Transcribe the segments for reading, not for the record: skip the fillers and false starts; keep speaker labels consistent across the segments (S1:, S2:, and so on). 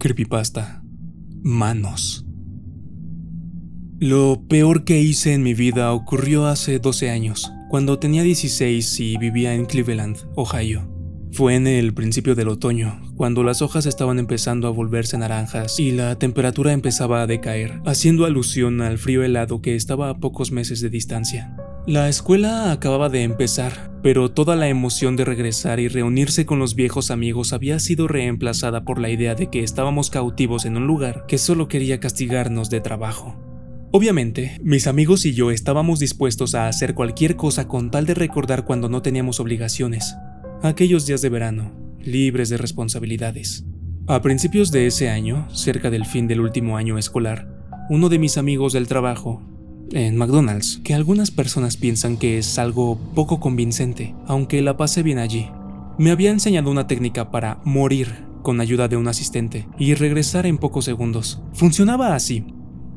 S1: Creepypasta. Manos. Lo peor que hice en mi vida ocurrió hace 12 años, cuando tenía 16 y vivía en Cleveland, Ohio. Fue en el principio del otoño, cuando las hojas estaban empezando a volverse naranjas y la temperatura empezaba a decaer, haciendo alusión al frío helado que estaba a pocos meses de distancia. La escuela acababa de empezar, pero toda la emoción de regresar y reunirse con los viejos amigos había sido reemplazada por la idea de que estábamos cautivos en un lugar que solo quería castigarnos de trabajo. Obviamente, mis amigos y yo estábamos dispuestos a hacer cualquier cosa con tal de recordar cuando no teníamos obligaciones. Aquellos días de verano, libres de responsabilidades. A principios de ese año, cerca del fin del último año escolar, uno de mis amigos del trabajo, en McDonald's, que algunas personas piensan que es algo poco convincente, aunque la pasé bien allí, me había enseñado una técnica para morir con ayuda de un asistente y regresar en pocos segundos. Funcionaba así.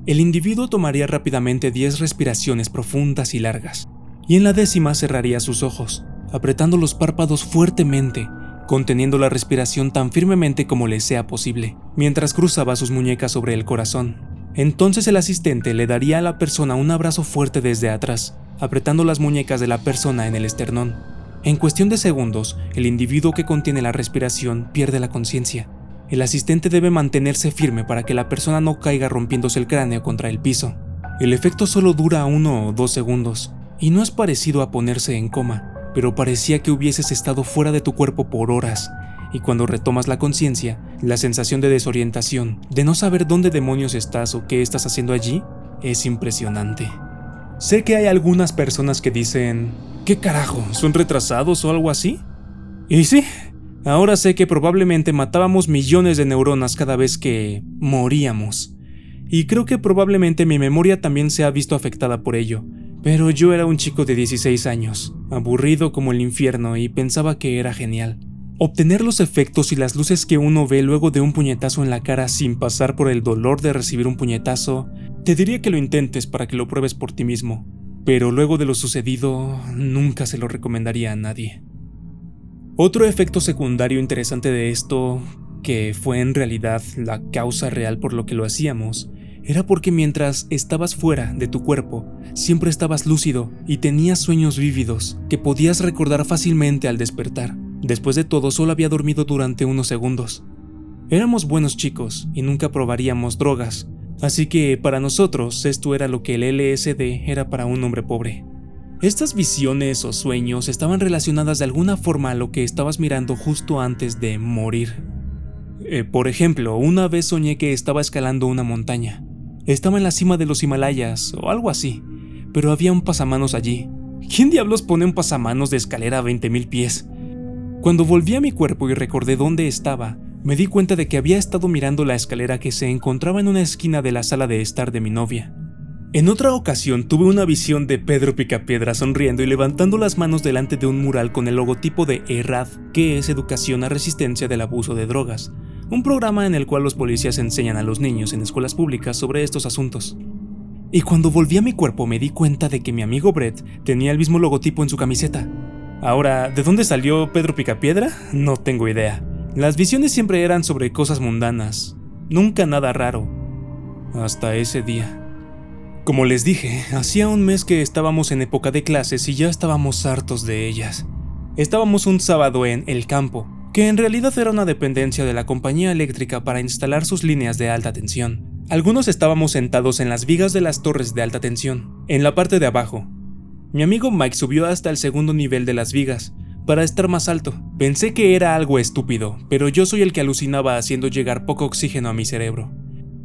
S1: El individuo tomaría rápidamente 10 respiraciones profundas y largas, y en la 10ª cerraría sus ojos, apretando los párpados fuertemente, conteniendo la respiración tan firmemente como le sea posible, mientras cruzaba sus muñecas sobre el corazón. Entonces el asistente le daría a la persona un abrazo fuerte desde atrás, apretando las muñecas de la persona en el esternón. En cuestión de segundos, el individuo que contiene la respiración pierde la conciencia. El asistente debe mantenerse firme para que la persona no caiga rompiéndose el cráneo contra el piso. El efecto solo dura 1 o 2 segundos, y no es parecido a ponerse en coma, pero parecía que hubieses estado fuera de tu cuerpo por horas, y cuando retomas la conciencia, la sensación de desorientación, de no saber dónde demonios estás o qué estás haciendo allí, es impresionante. Sé que hay algunas personas que dicen, ¿qué carajo? ¿Son retrasados o algo así? Y sí, ahora sé que probablemente matábamos millones de neuronas cada vez que moríamos. Y creo que probablemente mi memoria también se ha visto afectada por ello. Pero yo era un chico de 16 años, aburrido como el infierno y pensaba que era genial. Obtener los efectos y las luces que uno ve luego de un puñetazo en la cara sin pasar por el dolor de recibir un puñetazo, te diría que lo intentes para que lo pruebes por ti mismo. Pero luego de lo sucedido, nunca se lo recomendaría a nadie. Otro efecto secundario interesante de esto, que fue en realidad la causa real por lo que lo hacíamos, era porque mientras estabas fuera de tu cuerpo, siempre estabas lúcido y tenías sueños vívidos que podías recordar fácilmente al despertar. Después de todo, solo había dormido durante unos segundos. Éramos buenos chicos y nunca probaríamos drogas, así que para nosotros esto era lo que el LSD era para un hombre pobre. Estas visiones o sueños estaban relacionadas de alguna forma a lo que estabas mirando justo antes de morir. Por ejemplo, una vez soñé que estaba escalando una montaña. Estaba en la cima de los Himalayas o algo así, pero había un pasamanos allí. ¿Quién diablos pone un pasamanos de escalera a 20,000 pies? Cuando volví a mi cuerpo y recordé dónde estaba, me di cuenta de que había estado mirando la escalera que se encontraba en una esquina de la sala de estar de mi novia. En otra ocasión tuve una visión de Pedro Picapiedra sonriendo y levantando las manos delante de un mural con el logotipo de ERAD, que es Educación a Resistencia del Abuso de Drogas, un programa en el cual los policías enseñan a los niños en escuelas públicas sobre estos asuntos. Y cuando volví a mi cuerpo me di cuenta de que mi amigo Brett tenía el mismo logotipo en su camiseta. Ahora, ¿de dónde salió Pedro Picapiedra? No tengo idea. Las visiones siempre eran sobre cosas mundanas, nunca nada raro. Hasta ese día. Como les dije, hacía un mes que estábamos en época de clases y ya estábamos hartos de ellas. Estábamos un sábado en El Campo, que en realidad era una dependencia de la compañía eléctrica para instalar sus líneas de alta tensión. Algunos estábamos sentados en las vigas de las torres de alta tensión, en la parte de abajo. Mi amigo Mike subió hasta el segundo nivel de las vigas, para estar más alto. Pensé que era algo estúpido, pero yo soy el que alucinaba haciendo llegar poco oxígeno a mi cerebro.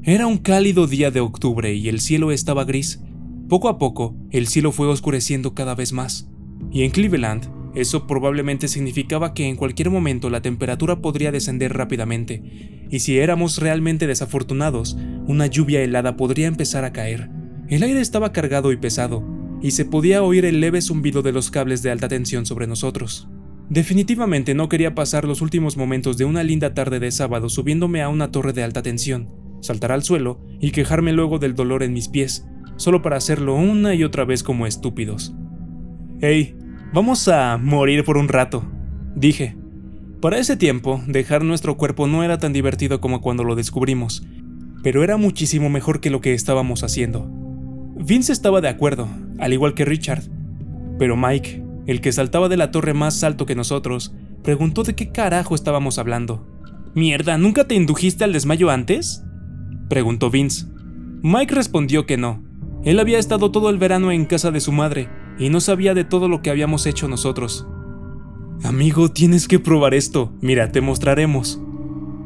S1: Era un cálido día de octubre y el cielo estaba gris. Poco a poco, el cielo fue oscureciendo cada vez más. Y en Cleveland, eso probablemente significaba que en cualquier momento la temperatura podría descender rápidamente, y si éramos realmente desafortunados, una lluvia helada podría empezar a caer. El aire estaba cargado y pesado, y se podía oír el leve zumbido de los cables de alta tensión sobre nosotros. Definitivamente no quería pasar los últimos momentos de una linda tarde de sábado subiéndome a una torre de alta tensión, saltar al suelo y quejarme luego del dolor en mis pies, solo para hacerlo una y otra vez como estúpidos. «Hey, vamos a morir por un rato», dije. Para ese tiempo, dejar nuestro cuerpo no era tan divertido como cuando lo descubrimos, pero era muchísimo mejor que lo que estábamos haciendo. Vince estaba de acuerdo, al igual que Richard, pero Mike, el que saltaba de la torre más alto que nosotros, preguntó de qué carajo estábamos hablando. «Mierda, ¿nunca te indujiste al desmayo antes?», preguntó Vince. Mike respondió que no. Él había estado todo el verano en casa de su madre y no sabía de todo lo que habíamos hecho nosotros. «Amigo, tienes que probar esto. Mira, te mostraremos».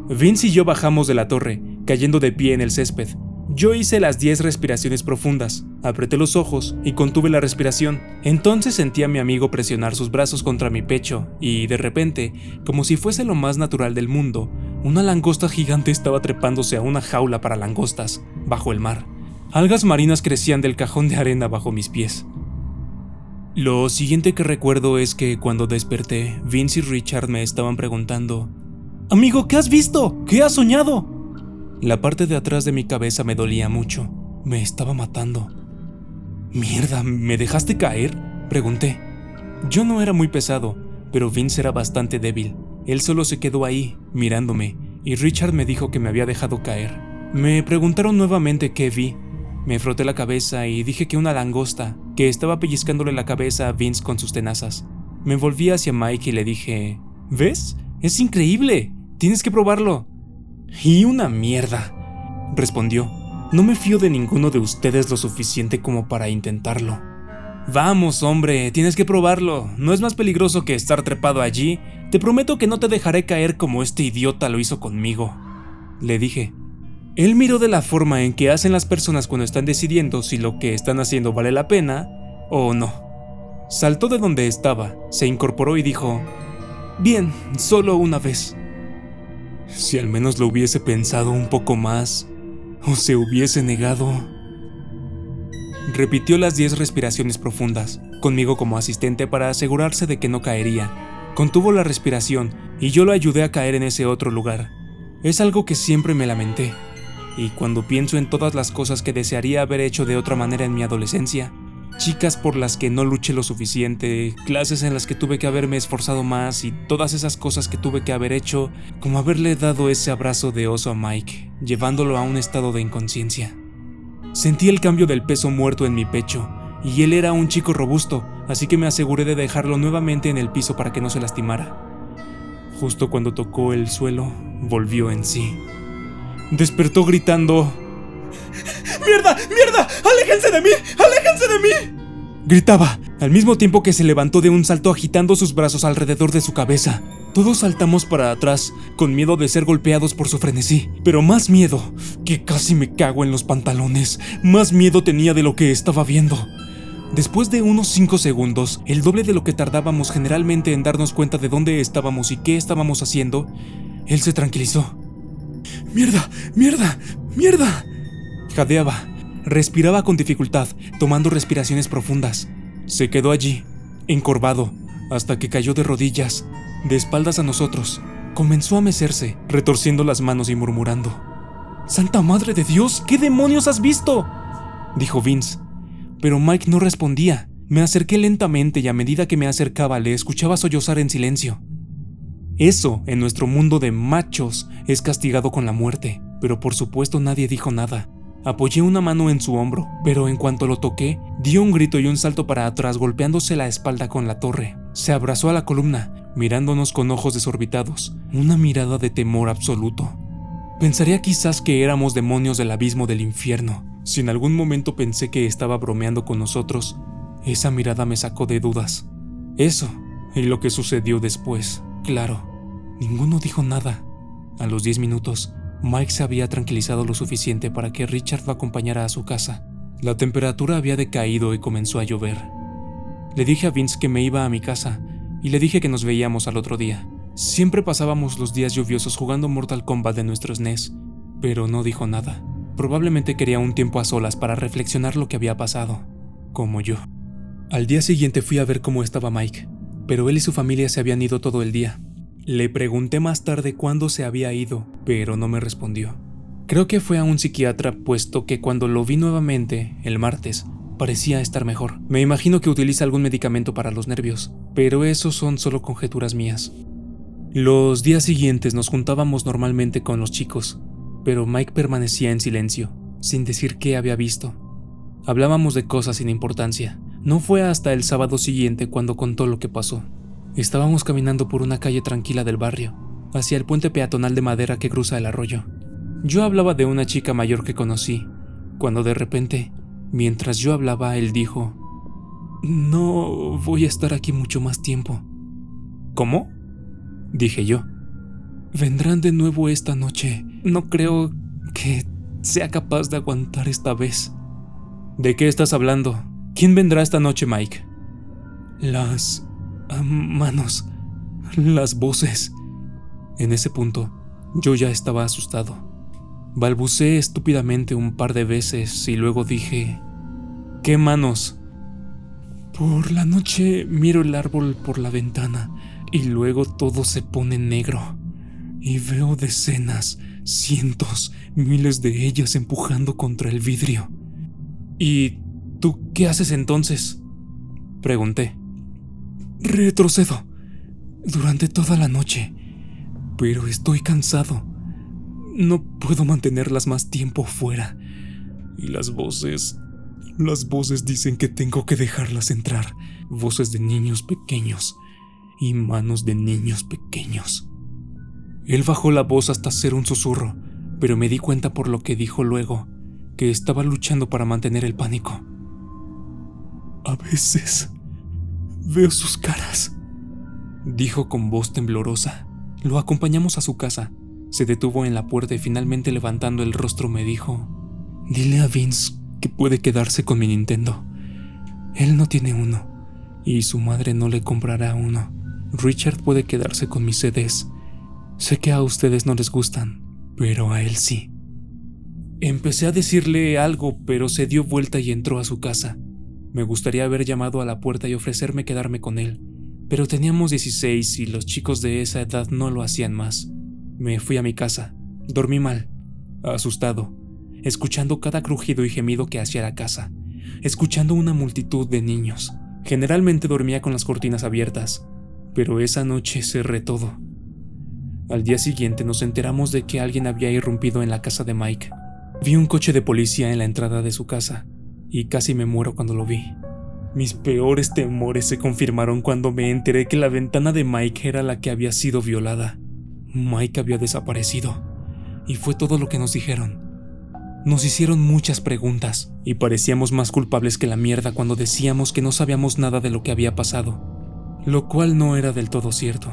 S1: Vince y yo bajamos de la torre, cayendo de pie en el césped. Yo hice las 10 respiraciones profundas, apreté los ojos y contuve la respiración. Entonces sentí a mi amigo presionar sus brazos contra mi pecho y, de repente, como si fuese lo más natural del mundo, una langosta gigante estaba trepándose a una jaula para langostas, bajo el mar. Algas marinas crecían del cajón de arena bajo mis pies. Lo siguiente que recuerdo es que cuando desperté, Vince y Richard me estaban preguntando: «Amigo, ¿qué has visto? ¿Qué has soñado?». La parte de atrás de mi cabeza me dolía mucho. Me estaba matando. «Mierda, ¿me dejaste caer?», pregunté. Yo no era muy pesado, pero Vince era bastante débil. Él solo se quedó ahí, mirándome, y Richard me dijo que me había dejado caer. Me preguntaron nuevamente qué vi. Me froté la cabeza y dije que una langosta, que estaba pellizcándole la cabeza a Vince con sus tenazas. Me volví hacia Mike y le dije: «¿Ves? Es increíble. Tienes que probarlo». «Y una mierda», respondió. «No me fío de ninguno de ustedes lo suficiente como para intentarlo». «Vamos, hombre, tienes que probarlo. No es más peligroso que estar trepado allí. Te prometo que no te dejaré caer como este idiota lo hizo conmigo», le dije. Él miró de la forma en que hacen las personas cuando están decidiendo si lo que están haciendo vale la pena o no. Saltó de donde estaba, se incorporó y dijo: «Bien, solo una vez». Si al menos lo hubiese pensado un poco más, o se hubiese negado. Repitió las 10 respiraciones profundas, conmigo como asistente para asegurarse de que no caería. Contuvo la respiración y yo lo ayudé a caer en ese otro lugar. Es algo que siempre me lamenté, y cuando pienso en todas las cosas que desearía haber hecho de otra manera en mi adolescencia, chicas por las que no luché lo suficiente, clases en las que tuve que haberme esforzado más y todas esas cosas que tuve que haber hecho, como haberle dado ese abrazo de oso a Mike, llevándolo a un estado de inconsciencia. Sentí el cambio del peso muerto en mi pecho, y él era un chico robusto, así que me aseguré de dejarlo nuevamente en el piso para que no se lastimara. Justo cuando tocó el suelo, volvió en sí. Despertó gritando: «¡Mierda! ¡Mierda! ¡Aléjense de mí! ¡Aléjense de mí!», gritaba, al mismo tiempo que se levantó de un salto agitando sus brazos alrededor de su cabeza. Todos saltamos para atrás, con miedo de ser golpeados por su frenesí, pero más miedo, que casi me cago en los pantalones, más miedo tenía de lo que estaba viendo. Después de unos 5 segundos, el doble de lo que tardábamos generalmente en darnos cuenta de dónde estábamos y qué estábamos haciendo, él se tranquilizó. «¡Mierda! ¡Mierda! ¡Mierda!», jadeaba. Respiraba con dificultad, tomando respiraciones profundas. Se quedó allí, encorvado, hasta que cayó de rodillas, de espaldas a nosotros. Comenzó a mecerse, retorciendo las manos y murmurando: «¡Santa madre de Dios! ¿Qué demonios has visto?», dijo Vince. Pero Mike no respondía. Me acerqué lentamente y a medida que me acercaba le escuchaba sollozar en silencio. Eso, en nuestro mundo de machos, es castigado con la muerte, pero por supuesto nadie dijo nada. Apoyé una mano en su hombro, pero en cuanto lo toqué, dio un grito y un salto para atrás, golpeándose la espalda con la torre. Se abrazó a la columna, mirándonos con ojos desorbitados, una mirada de temor absoluto. Pensaría quizás que éramos demonios del abismo del infierno. Si en algún momento pensé que estaba bromeando con nosotros, esa mirada me sacó de dudas. Eso, y lo que sucedió después. Claro, ninguno dijo nada. A los 10 minutos, Mike se había tranquilizado lo suficiente para que Richard lo acompañara a su casa. La temperatura había decaído y comenzó a llover. Le dije a Vince que me iba a mi casa y le dije que nos veíamos al otro día. Siempre pasábamos los días lluviosos jugando Mortal Kombat de nuestros NES, pero no dijo nada. Probablemente quería un tiempo a solas para reflexionar lo que había pasado, como yo. Al día siguiente fui a ver cómo estaba Mike, pero él y su familia se habían ido todo el día. Le pregunté más tarde cuándo se había ido, pero no me respondió. Creo que fue a un psiquiatra, puesto que cuando lo vi nuevamente, el martes, parecía estar mejor. Me imagino que utiliza algún medicamento para los nervios, pero eso son solo conjeturas mías. Los días siguientes nos juntábamos normalmente con los chicos, pero Mike permanecía en silencio, sin decir qué había visto. Hablábamos de cosas sin importancia. No fue hasta el sábado siguiente cuando contó lo que pasó. Estábamos caminando por una calle tranquila del barrio, hacia el puente peatonal de madera que cruza el arroyo. Yo hablaba de una chica mayor que conocí, cuando de repente, mientras yo hablaba, él dijo: "No voy a estar aquí mucho más tiempo". ¿Cómo?, dije yo. "Vendrán de nuevo esta noche. No creo que sea capaz de aguantar esta vez". ¿De qué estás hablando? ¿Quién vendrá esta noche, Mike? Las manos, las voces. En ese punto, yo ya estaba asustado. Balbuceé estúpidamente un par de veces y luego dije: ¿qué manos? Por la noche miro el árbol por la ventana y luego todo se pone negro y veo decenas, cientos, miles de ellas empujando contra el vidrio. ¿Y tú qué haces entonces?, pregunté. Retrocedo durante toda la noche, pero estoy cansado. No puedo mantenerlas más tiempo fuera. Y las voces dicen que tengo que dejarlas entrar. Voces de niños pequeños y manos de niños pequeños. Él bajó la voz hasta hacer un susurro, pero me di cuenta por lo que dijo luego, que estaba luchando para mantener el pánico. A veces veo sus caras, dijo con voz temblorosa. Lo acompañamos a su casa. Se detuvo en la puerta y finalmente levantando el rostro me dijo: dile a Vince que puede quedarse con mi Nintendo. Él no tiene uno y su madre no le comprará uno. Richard puede quedarse con mis CDs. Sé que a ustedes no les gustan, pero a él sí. Empecé a decirle algo, pero se dio vuelta y entró a su casa. Me gustaría haber llamado a la puerta y ofrecerme quedarme con él, pero teníamos 16 y los chicos de esa edad no lo hacían más. Me fui a mi casa. Dormí mal, asustado, escuchando cada crujido y gemido que hacía la casa, escuchando una multitud de niños. Generalmente dormía con las cortinas abiertas, pero esa noche cerré todo. Al día siguiente nos enteramos de que alguien había irrumpido en la casa de Mike. Vi un coche de policía en la entrada de su casa, y casi me muero cuando lo vi. Mis peores temores se confirmaron cuando me enteré que la ventana de Mike era la que había sido violada. Mike había desaparecido, y fue todo lo que nos dijeron. Nos hicieron muchas preguntas, y parecíamos más culpables que la mierda cuando decíamos que no sabíamos nada de lo que había pasado, lo cual no era del todo cierto.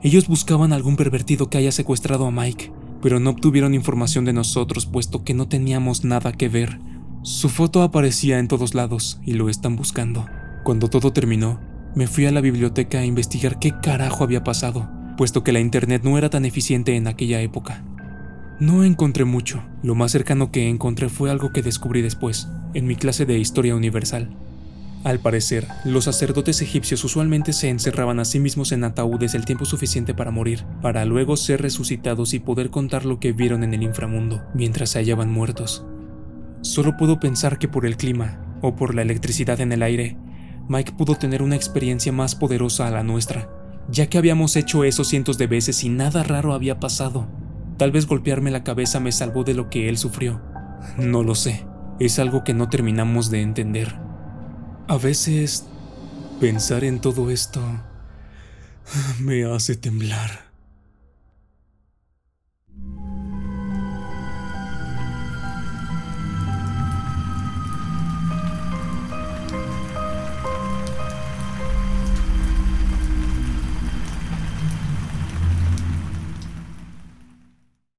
S1: Ellos buscaban algún pervertido que haya secuestrado a Mike, pero no obtuvieron información de nosotros puesto que no teníamos nada que ver. Su foto aparecía en todos lados y lo están buscando. Cuando todo terminó, me fui a la biblioteca a investigar qué carajo había pasado, puesto que la internet no era tan eficiente en aquella época. No encontré mucho. Lo más cercano que encontré fue algo que descubrí después, en mi clase de Historia Universal. Al parecer, los sacerdotes egipcios usualmente se encerraban a sí mismos en ataúdes el tiempo suficiente para morir, para luego ser resucitados y poder contar lo que vieron en el inframundo, mientras se hallaban muertos. Solo puedo pensar que por el clima, o por la electricidad en el aire, Mike pudo tener una experiencia más poderosa a la nuestra, ya que habíamos hecho eso cientos de veces y nada raro había pasado. Tal vez golpearme la cabeza me salvó de lo que él sufrió. No lo sé, es algo que no terminamos de entender. A veces, pensar en todo esto me hace temblar.